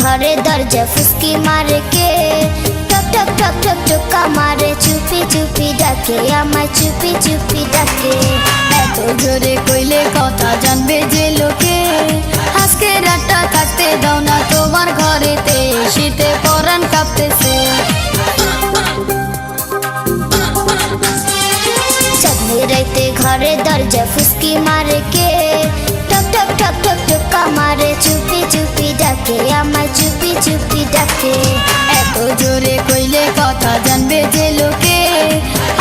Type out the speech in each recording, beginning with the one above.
ঘরে দরজা ফুসকি মারে কে, টক টক টক টক টোকা মারে, চুপি চুপি ডাকে আমায়, চুপি চুপি ডাকে। এত জোরে কইলে কথা জানবে যে লোকে, আজকে রাতটা থাকতে দাও না তোমার ঘরেতে, শীতে পরাণ কাঁপতেছে। চাঁদনি রাইতে ঘরে দরজা ফুসকি মারে কে, টক টক টক টক টোকা মারে, চুপি চুপি ডাকে আমায়, চুপি চুপি ডাকে। এত জোরে কইলে কথা জানবে যে লোকে,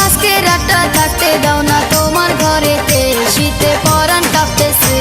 আজকে রাতটা থাকতে দাও না তোমার ঘরেতে, শীতে পরাণ কাঁপতেছে।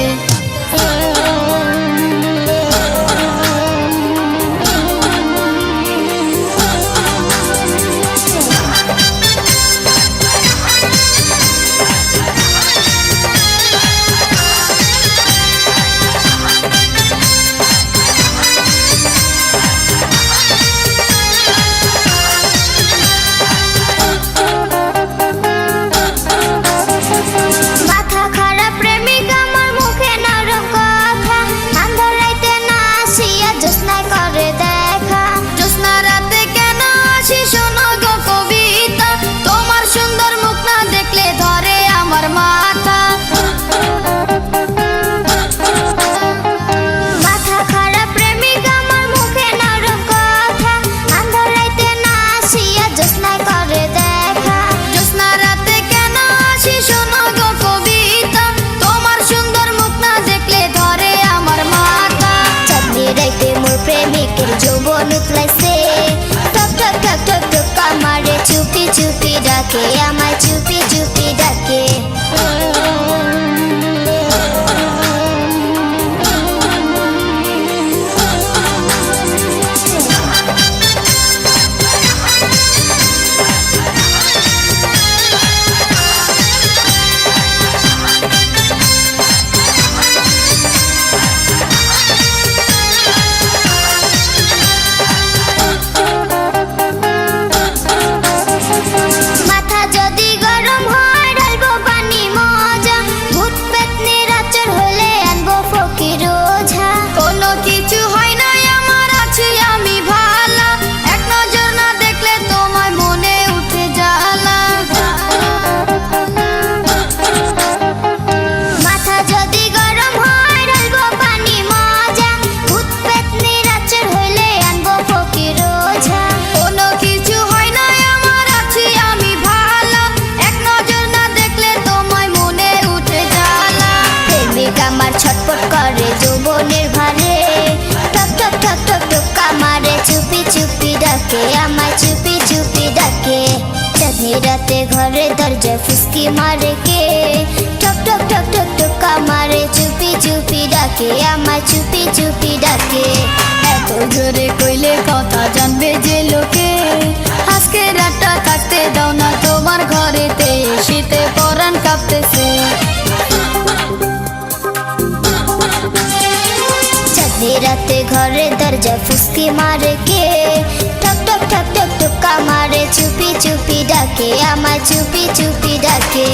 চুপি চুপি ডাকে আমায়, চুপি চুপি ডাকে। ছটপট করে যৌবনের ভারে, টক টক টক টক টোকা মারে, চুপি চুপি ডাকে আমায়, চুপি চুপি ডাকে। চাঁদনি রাতে ঘরে দরজা ফুসকি মারে কে, টক টক টক টক টোকা মারে, চুপি চুপি ডাকে আমায়, চুপি চুপি ডাকে। এত জোরে কইলে কথা জানবে যে লোকে, আজকে রাতটা থাকতে দাও না তোমার ঘরেতে, শীতে পরাণ কাঁপতেছে। রাতে ঘরে দরজা ফুসকি মারে কে, টক টক টক টক টোকা মারে, চুপি চুপি ডাকে আমায়, চুপি চুপি ডাকে।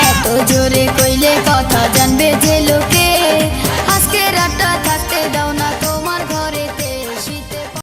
এত জোরে কইলে কথা জানবে যে লোকে,